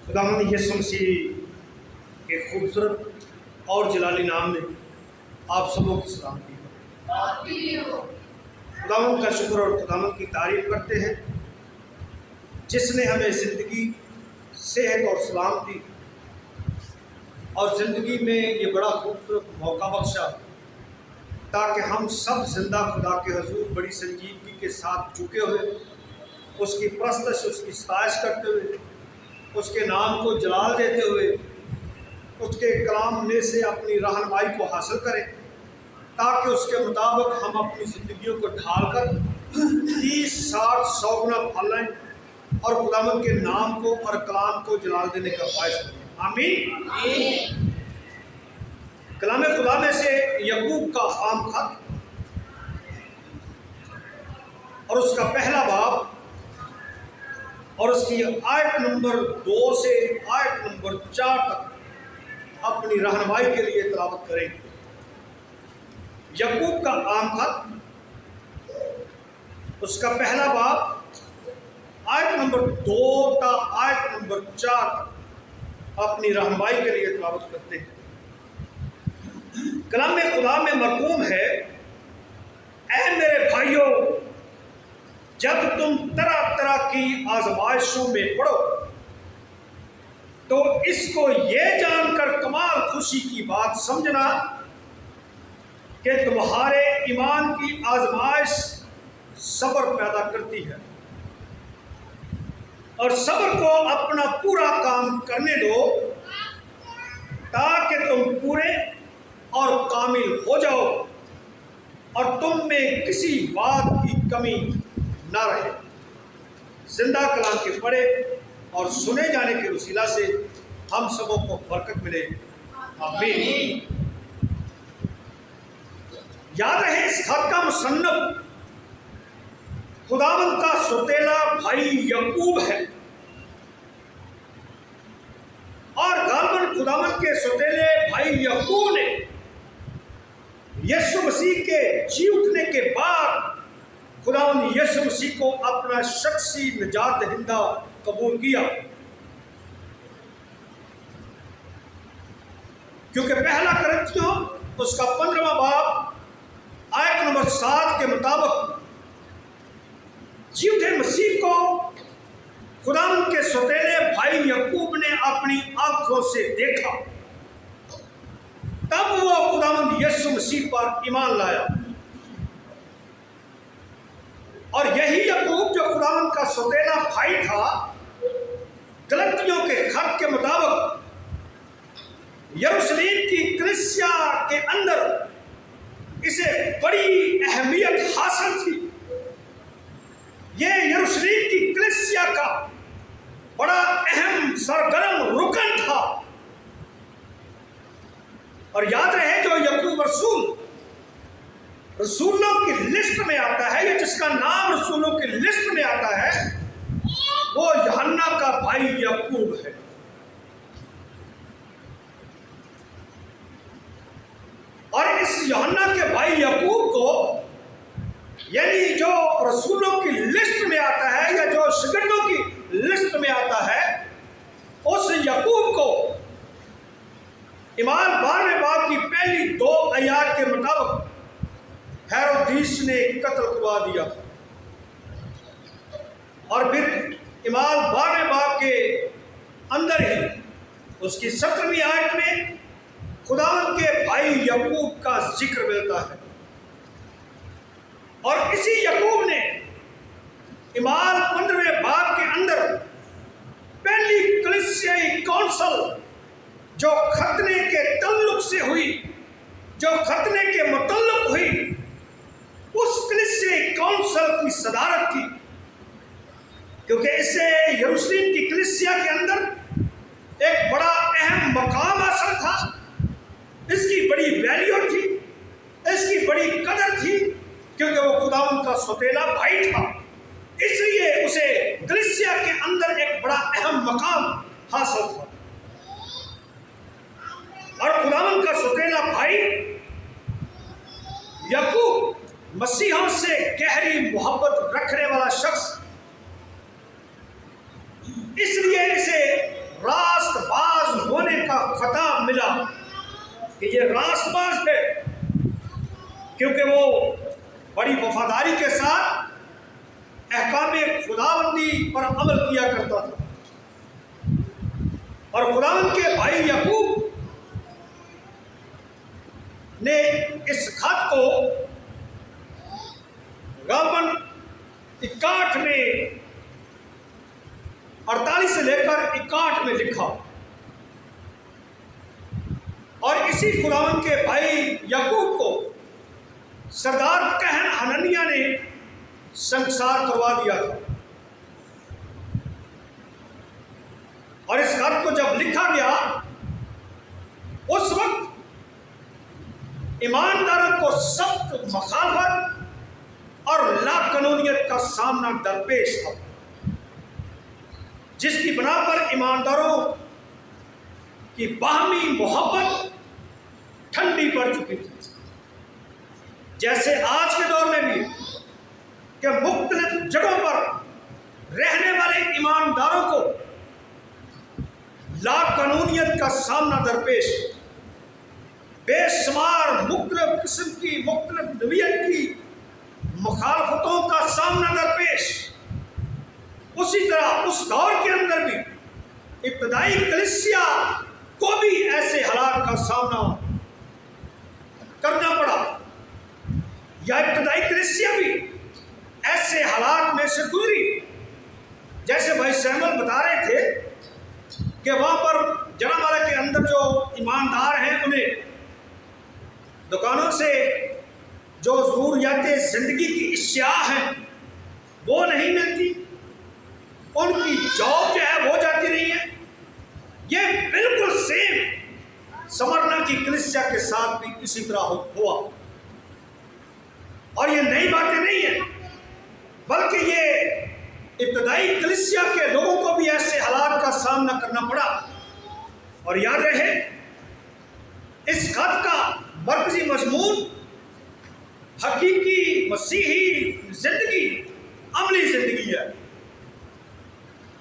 خداوند یسوع مسیح کے خوبصورت اور جلالی نام میں آپ سبوں کی سلامتی ہو۔ خداوند کا شکر اور خداوند کی تعریف کرتے ہیں جس نے ہمیں زندگی، صحت اور سلامتی اور زندگی میں یہ بڑا خوبصورت موقع بخشا تاکہ ہم سب زندہ خدا کے حضور بڑی سنجیدگی کے ساتھ جھکے ہوئے اس کی پرستش، اس کی ستائش کرتے ہوئے، اس کے نام کو جلال دیتے ہوئے اس کے کلام میں سے اپنی رہنمائی کو حاصل کریں تاکہ اس کے مطابق ہم اپنی زندگیوں کو ڈھال کر 30، 60، 100 گنا پھل لائیں اور خداوند کے نام کو اور کلام کو جلال دینے کا باعث بنیں۔ آمین۔ کلام خدا میں سے یعقوب کا عام خط اور اس کا پہلا باب اور اس کی آیت نمبر 2 سے آیت نمبر 4 تک اپنی رہنمائی کے لیے تلاوت کریں گے۔ یعقوب کا عام خط اس کا پہلا باب آیت نمبر 2 تا آیت نمبر 4 تک اپنی رہنمائی کے لیے تلاوت کرتے ہیں۔ کلام خدا میں مرقوم ہے، اے میرے بھائیوں، جب تم طرح طرح کی آزمائشوں میں پڑو تو اس کو یہ جان کر کمال خوشی کی بات سمجھنا کہ تمہارے ایمان کی آزمائش صبر پیدا کرتی ہے، اور صبر کو اپنا پورا کام کرنے دو تاکہ تم پورے اور کامل ہو جاؤ اور تم میں کسی بات کی کمی نہ رہے۔ زندہ کلام کے پڑھے اور سنے جانے کے وسیلہ سے ہم سبوں کو برکت ملے۔ آمین۔ یاد رہے اس خط کا مصنف خداوند کا سوتیلا بھائی یعقوب ہے، اور غالباً خداوند کے سوتیلے بھائی یعقوب نے یسوع مسیح کے جی اٹھنے کے بعد خداوند یسوع مسیح کو اپنا شخصی نجات دہندہ قبول کیا، کیونکہ پہلا کرنتھیوں اس کا 15واں باب آیت نمبر 7 کے مطابق جی اٹھے مسیح کو خداوند کے سوتیلے بھائی یعقوب نے اپنی آنکھوں سے دیکھا، تب وہ خداوند یسوع مسیح پر ایمان لایا، اور یہی یعقوب جو خداوند کا سوتیلا بھائی تھا، گلتیوں کے خط کے مطابق یروشلم کی کلیسیا کے اندر اسے بڑی اہمیت حاصل تھی۔ یہ یروشلم کی کلیسیا کا بڑا اہم سرگرم رکن تھا، اور یاد رہے جو یعقوب رسولوں کی لسٹ میں آتا ہے، یا جس کا نام رسولوں کی لسٹ میں آتا ہے، وہ یوحنا کا بھائی یعقوب ہے۔ اور اس یوحنا کے بھائی یعقوب کو، یعنی جو رسولوں کی لسٹ میں آتا ہے یا جو شاگردوں کی لسٹ میں آتا ہے، اس یعقوب کو ایمان 12ویں باب کی پہلی 2 آیات کے مطابق ہیرودیس نے قتل کروا دیا، اور پھر ایمان 12ویں باب کے اندر ہی اس کی 17ویں آیت میں خداوند کے بھائی یعقوب کا ذکر ملتا ہے، اور اسی یعقوب نے ایمان 15ویں باب کے اندر پہلی کلیسیائی کونسل جو ختنے کے تعلق سے ہوئی، جو ختنے کے متعلق ہوئی، اس کلیسیائی کونسل کی صدارت کی، کیونکہ اس سے یروشلم کی کلیسیا کے اندر ایک بڑا اہم مقام حاصل تھا، اس کی بڑی ویلیو تھی، اس کی بڑی قدر تھی، کیونکہ وہ خداوند کا سوتیلا بھائی تھا، اس لیے اسے کلیسیا کے اندر ایک بڑا اہم مقام حاصل تھا۔ اور خداوند کا سوتیلا بھائی یعقوب مسیحوں سے گہری محبت رکھنے والا شخص، اس لیے اسے راہ ملا کہ یہ راست باز ہے، کیونکہ وہ بڑی وفاداری کے ساتھ احکام خداوندی پر عمل کیا کرتا تھا، اور خداوند کے بھائی یعقوب نے اس خط کو غالباً 61 میں 48 سے لے کر 61 میں لکھا، اور اسی خداوند کے بھائی یعقوب کو سردار کہن حنانیہ نے سنسار کروا دیا تھا۔ اور اس خط کو جب لکھا گیا اس وقت ایمانداروں کو سخت مخالفت اور لا قانونیت کا سامنا درپیش تھا، جس کی بنا پر ایمانداروں کی باہمی محبت ٹھنڈی پڑ چکی تھی، جیسے آج کے دور میں بھی کہ مختلف جگہوں پر رہنے والے ایمانداروں کو لا قانونیت کا سامنا درپیش، بے شمار مختلف قسم کی مختلف نوعیت کی مخالفتوں کا سامنا درپیش، اسی طرح اس دور کے اندر بھی ابتدائی کلیسیا کو بھی ایسے حالات کا سامنا کرنا پڑا، یا ابتدائی کلیسیا بھی ایسے حالات میں سے گزری، جیسے بھائی سیمول بتا رہے تھے کہ وہاں پر جنامارا کے اندر جو ایماندار ہیں انہیں دکانوں سے جو ضروریات زندگی کی اشیاء ہیں وہ نہیں ملتی، ان کی جاب جو ہے وہ جاتی رہی ہے۔ یہ بالکل سیم سمرنا کی کلیسیا کے ساتھ بھی اسی طرح ہوا، اور یہ نئی باتیں نہیں ہیں، بلکہ یہ ابتدائی کلیسیا کے لوگوں کو بھی ایسے حالات کا سامنا کرنا پڑا۔ اور یاد رہے اس خط کا مرکزی مضمون حقیقی مسیحی زندگی، عملی زندگی ہے،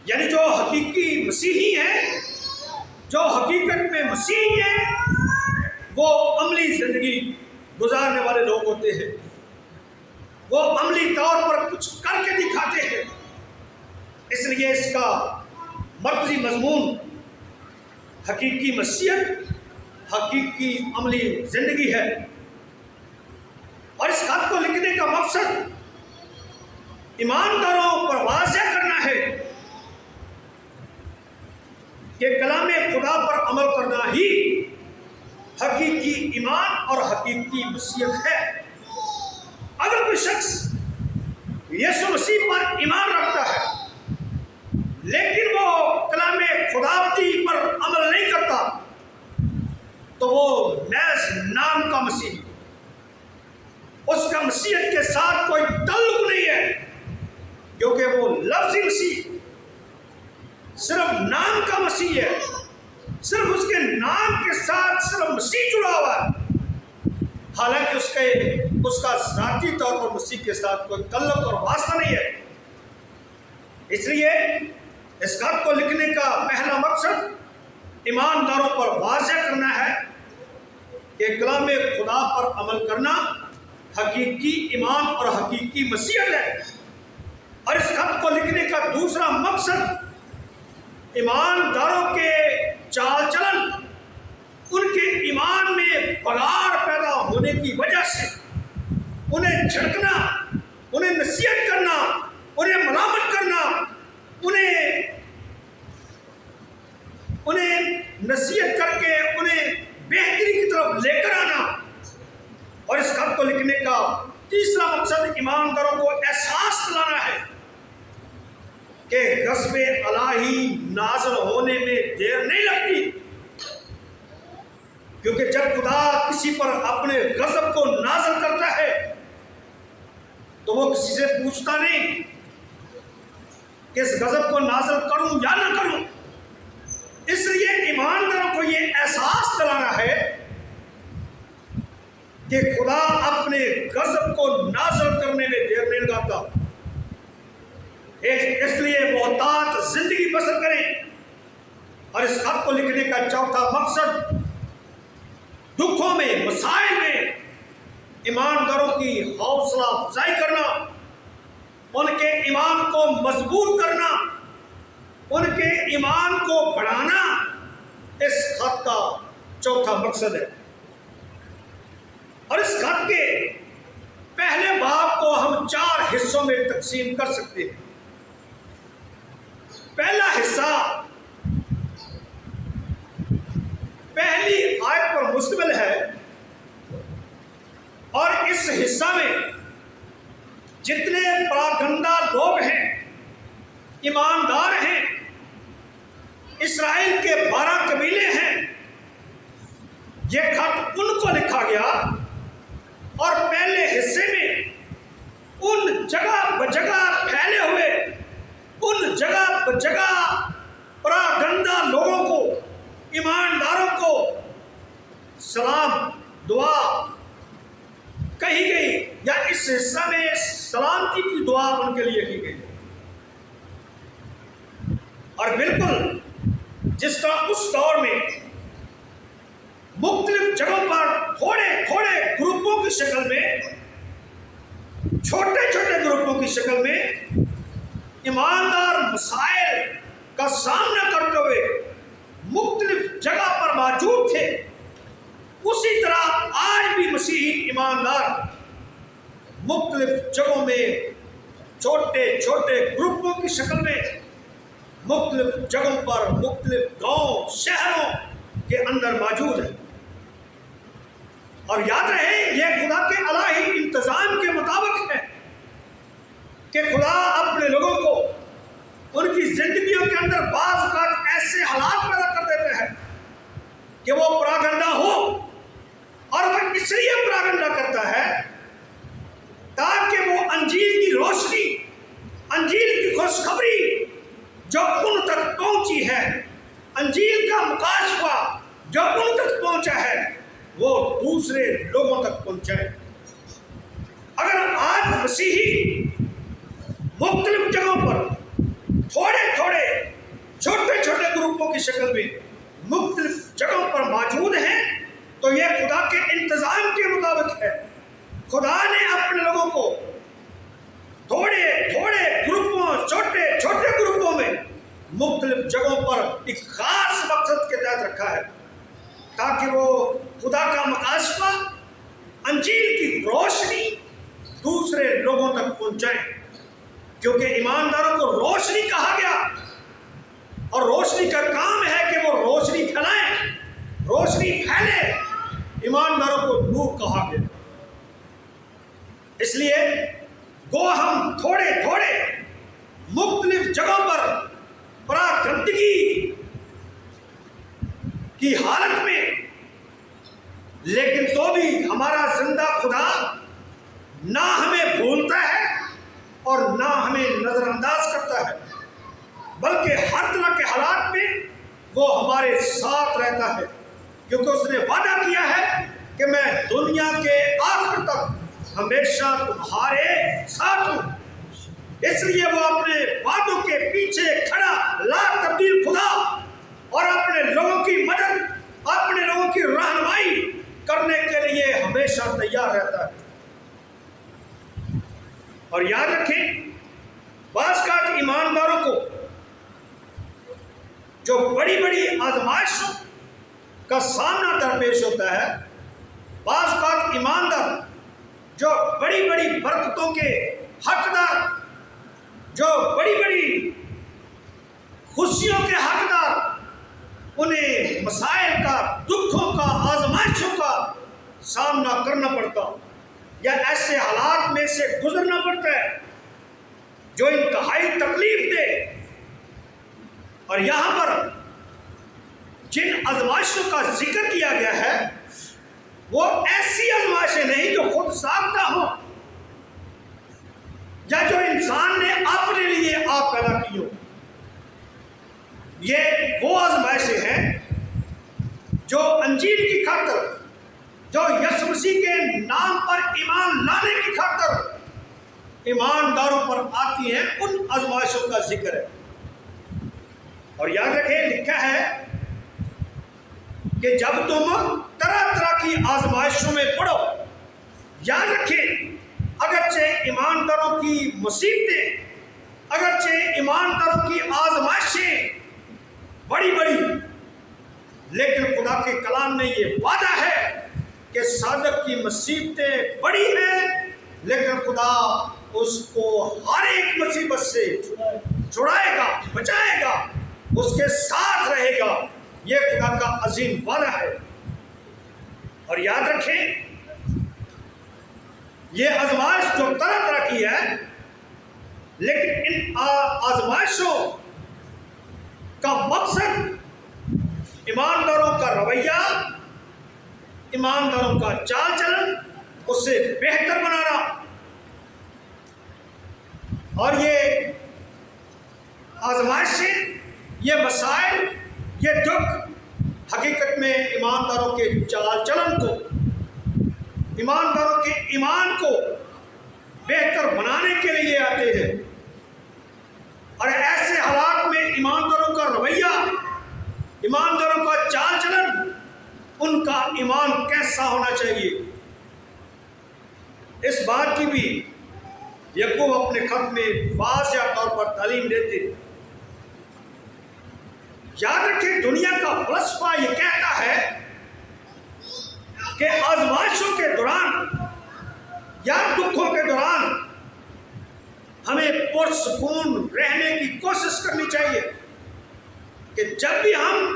یعنی جو حقیقی مسیحی ہیں، جو حقیقت میں مسیحی ہیں، وہ عملی زندگی گزارنے والے لوگ ہوتے ہیں، وہ عملی طور پر کچھ کر کے دکھاتے ہیں۔ اس لیے اس کا مرکزی مضمون حقیقی مسیحیت، حقیقی عملی زندگی ہے۔ اور اس خط کو لکھنے کا مقصد ایمانداروں پر واضح کرنا ہے کہ کلام خدا پر عمل کرنا ہی حقیقی ایمان اور حقیقی مسیحیت ہے۔ اگر کوئی شخص یسوع مسیح پر ایمان رکھتا ہے لیکن وہ کلام خداوندی پر عمل نہیں کرتا تو وہ محض نام کا مسیحی، اس کا مسیحیت کے ساتھ کوئی تعلق نہیں ہے، کیونکہ وہ لفظی مسیح صرف نام کا مسیح ہے، صرف اس کے نام کے ساتھ صرف مسیح جڑا ہوا ہے، حالانکہ اس کا ذاتی طور پر مسیح کے ساتھ کوئی تعلق اور واسطہ نہیں ہے۔ اس لیے اس خط کو لکھنے کا پہلا مقصد ایمانداروں پر واضح کرنا ہے کہ کلام خدا پر عمل کرنا حقیقی ایمان اور حقیقی مسیحیت ہے۔ اور اس خط کو لکھنے کا دوسرا مقصد ایمانداروں کے چال چلن، ان کے ایمان میں بگاڑ پیدا ہونے کی وجہ سے انہیں جھڑکنا، انہیں نصیحت کرنا، انہیں ملامت کرنا، انہیں نصیحت کر کے انہیں بہتری کی طرف لے کر آنا۔ اور اس خط کو لکھنے کا تیسرا مقصد ایمانداروں کو احساس دلانا ہے کہ غضب الہی نازل ہونے میں دیر نہیں لگتی، کیونکہ جب خدا کسی پر اپنے غضب کو نازل کرتا ہے تو وہ کسی سے پوچھتا نہیں کہ اس غضب کو نازل کروں یا نہ کروں۔ اس لیے ایمانداروں کو یہ احساس دلانا ہے کہ خدا اپنے غضب کو نازل کرنے میں دیر نہیں لگاتا، اس لیے محتاط زندگی بسر کریں۔ اور اس خط کو لکھنے کا چوتھا مقصد دکھوں میں، مسائل میں ایمانداروں کی حوصلہ افزائی کرنا، ان کے ایمان کو مضبوط کرنا، ان کے ایمان کو بڑھانا اس خط کا چوتھا مقصد ہے۔ اور اس خط کے پہلے باب کو ہم 4 حصوں میں تقسیم کر سکتے ہیں۔ پہلا حصہ پہلی آیت پر مشتمل ہے، اور اس حصہ میں جتنے پراگندہ لوگ ہیں، ایماندار ہیں، اسرائیل کے 12 قبیلے ہیں، یہ خط ان کو لکھا گیا۔ اور پہلے حصے میں ان جگہ بجگہ پھیلے ہوئے، ان جگہ بجگہ پراگندہ لوگوں کو، ایمانداروں کو سلام دعا کہی گئی، یا اس حصہ میں سلامتی کی دعا ان کے لیے کی گئی۔ اور بالکل جس طرح اس دور میں مختلف جگہوں پر تھوڑے تھوڑے گروپوں کی شکل میں، چھوٹے چھوٹے گروپوں کی شکل میں ایماندار مسائل کا سامنا کرتے ہوئے مختلف جگہ پر موجود تھے، اسی طرح آج بھی مسیحی ایماندار مختلف جگہوں میں چھوٹے چھوٹے گروپوں کی شکل میں مختلف جگہوں پر، مختلف گاؤں شہروں کے اندر موجود ہے۔ اور یاد رہے، یہ خدا کے الہی انتظام کے مطابق ہے کہ خدا اپنے لوگوں کو ان کی زندگیوں کے اندر بعض اوقات ایسے حالات پیدا کر دیتے ہیں کہ وہ پراگندہ ہو، اور وہ اس لیے پراگندہ کرتا ہے تاکہ وہ انجیل کی روشنی، انجیل کی خوشخبری جو ان تک پہنچی ہے، انجیل کا مکاشفہ جو ان تک پہنچا ہے، وہ دوسرے لوگوں تک پہنچائے۔ اگر آج مسیحی مختلف جگہوں پر تھوڑے تھوڑے چھوٹے چھوٹے گروپوں کی شکل میں مختلف جگہوں پر موجود ہیں، تو یہ خدا کے انتظام کے مطابق ہے۔ خدا نے اپنے لوگوں کو تھوڑے تھوڑے گروپوں، چھوٹے چھوٹے گروپوں میں مختلف جگہوں پر ایک خاص مقصد کے تحت رکھا ہے، تاکہ وہ خدا کا مکاشفہ، انجیل کی روشنی دوسرے لوگوں تک پہنچائیں۔ کیونکہ ایمانداروں کو روشنی کہا گیا، اور روشنی کا کام ہے کہ وہ روشنی پھیلائیں، روشنی پھیلے۔ ایمانداروں کو نور کہا گیا۔ اس لیے گو ہم تھوڑے تھوڑے مختلف جگہوں پر پراگندگی کی حالت میں، لیکن تو بھی ہمارا زندہ خدا نہ ہمیں بھولتا ہے اور نہ ہمیں نظر انداز کرتا ہے، بلکہ ہر طرح کے حالات میں وہ ہمارے ساتھ رہتا ہے، کیونکہ اس نے وعدہ کیا ہے کہ میں دنیا کے آخر تک ہمیشہ تمہارے ساتھ ہوں۔ اس لیے وہ اپنے وعدوں کے پیچھے کھڑا لا تبدیل خدا اور اپنے لوگوں کی مدد، اپنے لوگوں کی رہنمائی کرنے کے لیے ہمیشہ تیار رہتا ہے۔ اور یاد رکھیں، بعض اوقات ایمانداروں کو جو بڑی بڑی آزمائشوں کا سامنا درپیش ہوتا ہے، بعض اوقات ایماندار جو بڑی بڑی برکتوں کے حقدار، جو بڑی بڑی خوشیوں کے حقدار، انہیں مسائل کا، دکھوں کا، آزمائشوں کا سامنا کرنا پڑتا یا ایسے حالات میں سے گزرنا پڑتا ہے جو انتہائی تکلیف دے۔ اور یہاں پر جن آزمائشوں کا ذکر کیا گیا ہے، وہ ایسی آزمائشیں نہیں جو خود ساختہ ہوں یا جو انسان نے اپنے لیے آپ پیدا کی ہو۔ یہ وہ آزمائشیں ہیں جو انجیل کی خاطر، جو یسوع مسیح کے نام پر ایمان لانے کی خاطر ایمانداروں پر آتی ہیں، ان آزمائشوں کا ذکر ہے۔ اور یاد رکھیں، لکھا ہے کہ جب تم طرح طرح کی آزمائشوں میں پڑو، یاد رکھیں اگرچہ ایمانداروں کی مصیبتیں، اگرچہ ایمانداروں کی آزمائشیں بڑی بڑی، لیکن خدا کے کلام میں یہ وعدہ ہے کہ صادق کی مصیبتیں بڑی ہیں لیکن خدا اس کو ہر ایک مصیبت سے چھڑائے گا، بچائے گا، اس کے ساتھ رہے گا۔ یہ خدا کا عظیم وعدہ ہے۔ اور یاد رکھیں یہ آزمائش جو طرح طرح کی ہے، لیکن ان آزمائشوں کا مقصد ایمانداروں کا رویہ، ایمانداروں کا چال چلن، اسے بہتر بنانا۔ اور یہ آزمائشیں، یہ مسائل، یہ دکھ حقیقت میں ایمانداروں کے چال چلن کو، ایمانداروں کے ایمان کو بہتر بنانے کے لیے آتے ہیں۔ اور ایسے حالات میں ایمانداروں کا رویہ، ایمانداروں کا چال چلن، ان کا ایمان کیسا ہونا چاہیے، اس بات کی بھی یعقوب اپنے خط میں واضح طور پر تعلیم دیتے۔ یاد رکھیں دنیا کا فلسفہ یہ کہتا ہے کہ آزمائشوں کے دوران یا دکھوں کے دوران ہمیں پرسکون رہنے کی کوشش کرنی چاہیے، کہ جب بھی ہم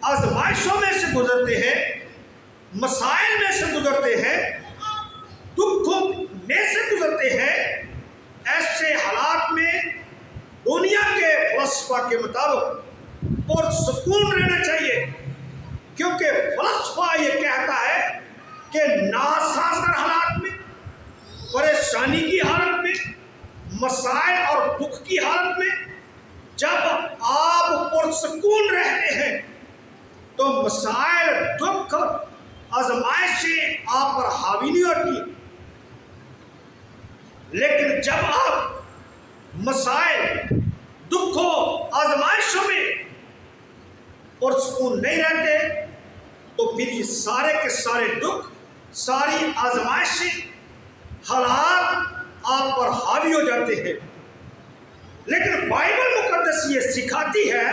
آزمائشوں میں سے گزرتے ہیں، مسائل میں سے گزرتے ہیں، دکھوں میں سے گزرتے ہیں، ایسے حالات میں دنیا کے فلسفہ کے مطابق پرسکون رہنا چاہیے، کیونکہ فلسفہ یہ کہتا ہے کہ ناسازگار حالات میں، پریشانی کی حالت میں، مسائل اور دکھ کی حالت میں جب آپ پرسکون رہتے ہیں تو مسائل، دکھ، آزمائشیں آپ پر حاوی نہیں ہوتی۔ لیکن جب آپ مسائل، دکھوں، آزمائشوں میں پرسکون نہیں رہتے تو پھر یہ سارے کے سارے دکھ، ساری آزمائشیں، حالات آپ پر حاوی ہو جاتے ہیں۔ لیکن بائبل مقدس یہ سکھاتی ہے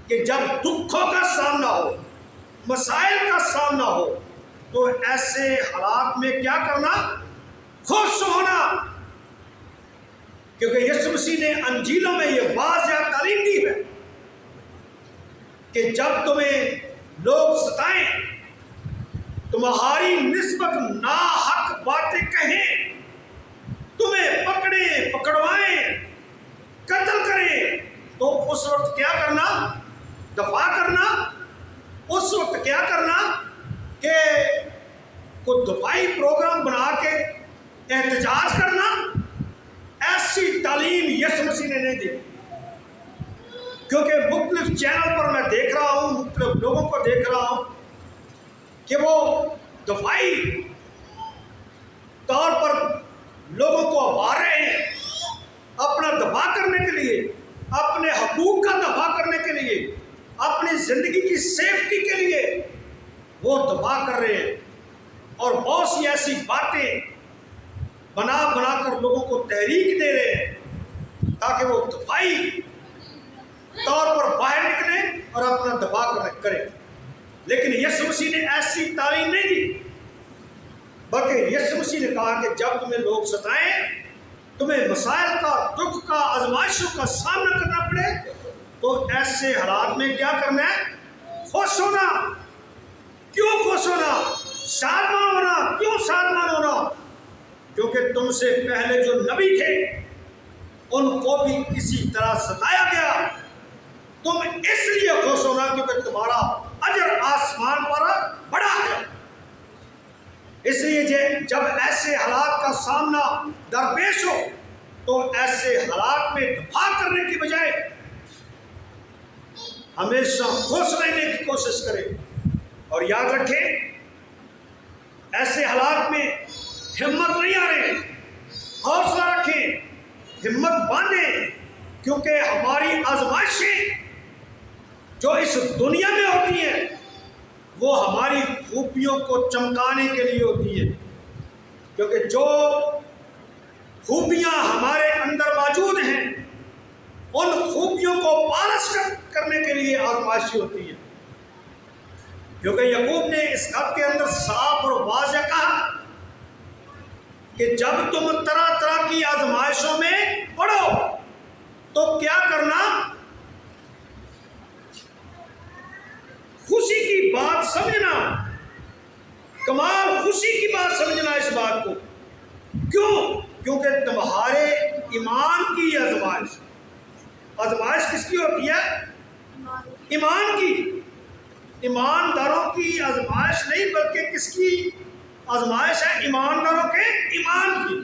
کہ جب دکھوں کا سامنا ہو، مسائل کا سامنا ہو، تو ایسے حالات میں کیا کرنا؟ خوش ہونا، کیونکہ یسوع مسیح نے انجیلوں میں یہ واضح تعلیم دی ہے کہ جب تمہیں لوگ ستائیں، تمہاری نسبت ناحق باتیں کہیں، تمہیں پکڑیں، پکڑوائیں، قتل کریں، تو اس وقت کیا کرنا؟ دفاع کرنا۔ اس وقت کیا کرنا کہ کوئی دفاعی پروگرام بنا کے احتجاج کرنا۔ ایسی تعلیم یسوع مسیح نے نہیں دی، کیونکہ مختلف چینل پر میں دیکھ رہا ہوں، مختلف لوگوں کو دیکھ رہا ہوں کہ وہ دفاعی طور پر لوگوں کو آوار رہے ہیں، اپنا دفاع کرنے کے لیے، اپنے حقوق کا دفاع کرنے کے لیے، اپنی زندگی کی سیفٹی کے لیے وہ دفاع کر رہے ہیں، اور بہت سی ایسی باتیں بنا بنا کر لوگوں کو تحریک دے رہے ہیں تاکہ وہ دفاعی طور پر باہر نکلیں اور اپنا دفاع کریں۔ لیکن یسوع مسیح نے ایسی تعلیم نہیں دی، بلکہ یسوع مسیح نے کہا کہ جب تمہیں لوگ ستائیں، تمہیں مسائل کا، دکھ کا، آزمائشوں کا سامنا کرنا پڑے، تو ایسے حالات میں کیا کرنا ہے؟ خوش ہونا۔ کیوں خوش ہونا؟ شادمان ہونا۔ کیوں شادمان ہونا؟ کیونکہ تم سے پہلے جو نبی تھے ان کو بھی اسی طرح ستایا گیا۔ تم اس لیے خوش ہونا کیونکہ تمہارا اجر آسمان پر بڑا ہے۔ اس لیے جب ایسے حالات کا سامنا درپیش ہو تو ایسے حالات میں دفاع کرنے کی بجائے ہمیشہ خوش رہنے کی کوشش کریں۔ اور یاد رکھیں ایسے حالات میں ہمت نہیں ہاریں، حوصلہ رکھیں، ہمت باندھیں، کیونکہ ہماری آزمائشیں جو اس دنیا میں ہوتی ہیں وہ ہماری خوبیوں کو چمکانے کے لیے ہوتی ہے، کیونکہ جو خوبیاں ہمارے اندر موجود ہیں ان خوبیوں کو پالش کرنے کے لیے آزمائشی ہوتی ہے۔ کیونکہ یعقوب نے اس خط کے اندر صاف اور واضح کہا کہ جب تم طرح طرح کی آزمائشوں میں پڑو تو کیا کرنا؟ خوشی کی بات سمجھنا، کمال خوشی کی بات سمجھنا اس بات کو۔ کیوں؟ کیونکہ تمہارے ایمان کی آزمائش، آزمائش کس کی ہوتی ہے؟ ایمان کی۔ ایمانداروں کی آزمائش نہیں بلکہ کس کی آزمائش ہے؟ ایمانداروں کے ایمان کی۔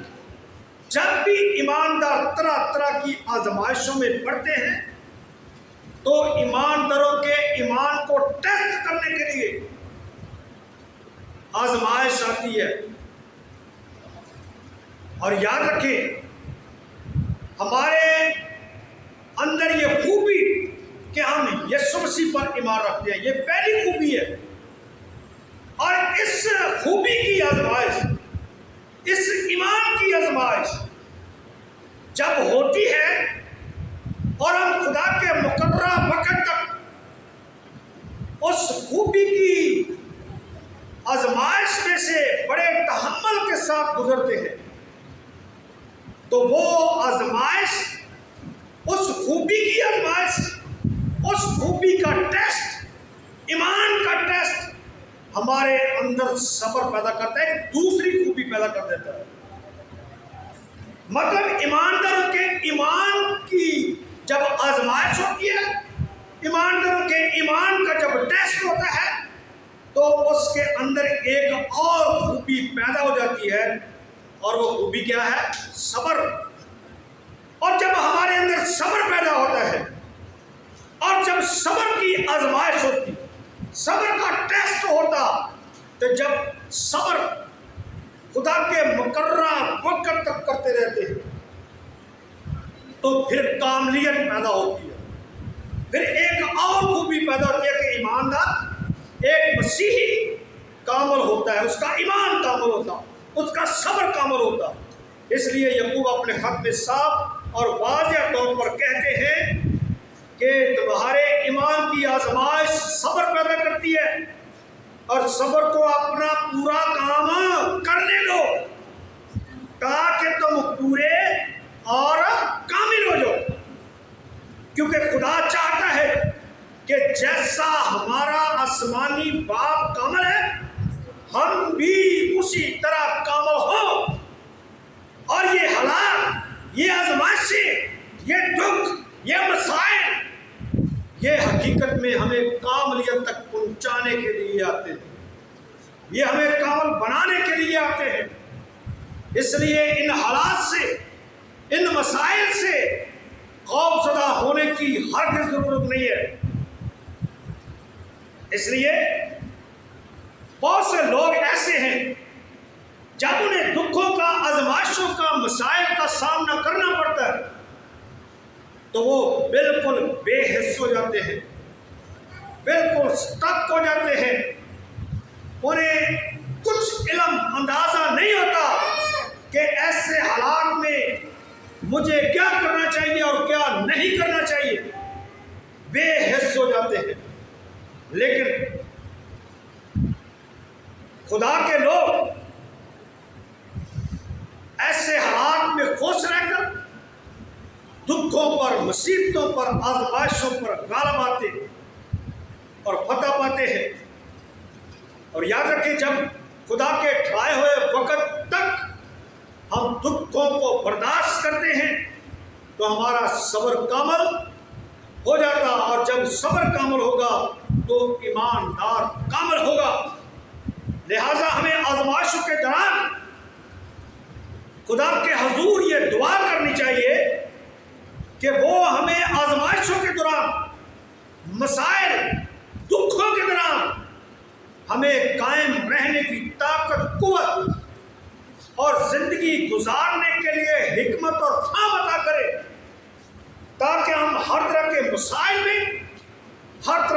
جب بھی ایماندار طرح طرح کی آزمائشوں میں پڑتے ہیں تو ایمانداروں کے ایمان کو ٹیسٹ کرنے کے لیے آزمائش آتی ہے۔ اور یاد رکھیں ہمارے اندر یہ خوبی کہ ہم یسوع مسیح پر ایمان رکھتے ہیں، یہ پہلی خوبی ہے۔ اور اس خوبی کی آزمائش، اس ایمان کی آزمائش جب ہوتی ہے اور ہم خدا کے مقررہ وقت تک اس خوبی کی آزمائش میں سے بڑے تحمل کے ساتھ گزرتے ہیں تو وہ آزمائش، اس خوبی کی آزمائش، اس خوبی کا ٹیسٹ، ایمان کا ٹیسٹ ہمارے اندر صبر پیدا کرتا ہے، ایک دوسری خوبی پیدا کر دیتا ہے۔ مطلب ایمانداروں کے ایمان کی جب آزمائش ہوتی ہے، ایمانداروں کے ایمان کا جب ٹیسٹ ہوتا ہے تو اس کے اندر ایک اور خوبی پیدا ہو جاتی ہے، اور وہ خوبی کیا ہے؟ صبر۔ اور جب ہمارے اندر صبر پیدا ہوتا ہے اور جب صبر کی آزمائش ہوتی، صبر کا ٹیسٹ ہوتا، تو جب صبر خدا کے مقررہ وقت تک کرتے رہتے ہیں تو پھر کاملیت پیدا ہوتی ہے۔ پھر ایک اور خوبی پیدا ہوتی ہے کہ ایماندار، ایک مسیحی کامل ہوتا ہے، اس کا ایمان کامل ہوتا، اس کا صبر کامل ہوتا۔ اس لیے یعقوب اپنے خط میں صاف اور واضح طور پر کہتے ہیں کہ تمہارے ایمان کی آزمائش صبر پیدا کرتی ہے، اور صبر کو اپنا پورا کام کرنے دو تاکہ تم پورے اور کامل ہو جاؤ۔ کیونکہ خدا چاہتا ہے کہ جیسا ہمارا آسمانی باپ کامل ہے ہم بھی اسی طرح کامل ہوں، اور یہ حالات، یہ آزمائشیں، یہ دکھ، یہ مسائل، یہ حقیقت میں ہمیں کاملیت تک پہنچانے کے لیے آتے ہیں، یہ ہمیں کامل بنانے کے لیے آتے ہیں۔ اس لیے ان حالات سے، ان مسائل سے خوف زدہ ہونے کی ہرگز ضرورت نہیں ہے۔ اس لیے بہت سے لوگ ایسے ہیں جب انہیں دکھوں کا، آزمائشوں کا، مسائل کا سامنا کرنا پڑتا ہے تو وہ بالکل بے حس ہو جاتے ہیں، بالکل سٹک ہو جاتے ہیں، انہیں کچھ علم اندازہ نہیں ہوتا کہ ایسے حالات میں مجھے کیا کرنا چاہیے اور کیا نہیں کرنا چاہیے، بے حس ہو جاتے ہیں۔ لیکن خدا کے لوگ ایسے حالات میں خوش رہ کر دکھوں پر، مصیبتوں پر، آزمائشوں پر غالب آتے اور فتح پاتے ہیں۔ اور یاد رکھیں جب خدا کے ٹھہرائے ہوئے وقت تک ہم دکھوں کو برداشت کرتے ہیں تو ہمارا صبر کامل ہو جاتا، اور جب صبر کامل ہوگا تو ایماندار کامل ہوگا۔ لہذا ہمیں آزمائشوں کے دوران خدا کے حضور یہ دعا کرنی چاہیے کہ وہ ہمیں آزمائشوں کے دوران، مسائل، دکھوں کے دوران ہمیں قائم رہنے کی طاقت، قوت اور زندگی گزارنے کے لیے حکمت اور فہم عطا کرے، تاکہ ہم ہر طرح کے مسائل میں، ہر طرح